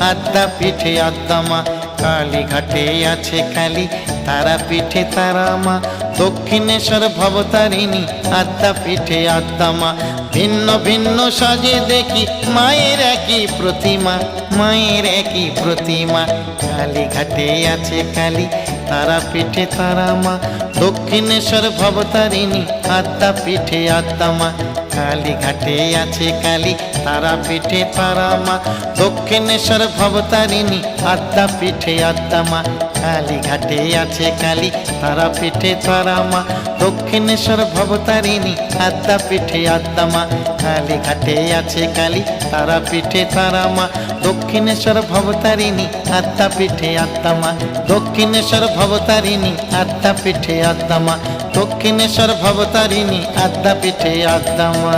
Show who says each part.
Speaker 1: আদ্যা পিঠে আদ্যা মা, কালীঘাটে আছে কালী, তারা পিঠে তারা মা, দক্ষিণেশ্বর ভবতারিণী, আদ্যা পিঠে আদ্যা মা। ভিন্ন ভিন্ন সাজে দেখি মায়ের একই প্রতিমা, মায়ের একই প্রতিমা। কালীঘাটে আছে কালী, তারা পিঠে তারা মা, দক্ষিণেশ্বর ভবতারিণী, আদ্যা পিঠে আদ্যা মা। কালীঘাটে আছে কালী, তারা পিঠে তারা মা, দক্ষিণেশ্বর ভবতারিণী, আদ্যা পিঠে আদ্যা মা। কালীঘাটে আছে কালী, তারা পিঠে তারা মা, দক্ষিণেশ্বর ভবতারিণী, আদ্যা পিঠে আদ্যা মা। কালীঘাটে আছে কালী, তারা পিঠে তারা মা, দক্ষিণেশ্বর ভবতারিণী, আদ্যা পিঠে আদ্যা মা। দক্ষিণেশ্বর ভবতারিণী, আদ্যা পিঠে আদ্যা মা, দক্ষিণেশ্বর ভবতারিণী, আদ্যা পিঠে আদ্যা মা।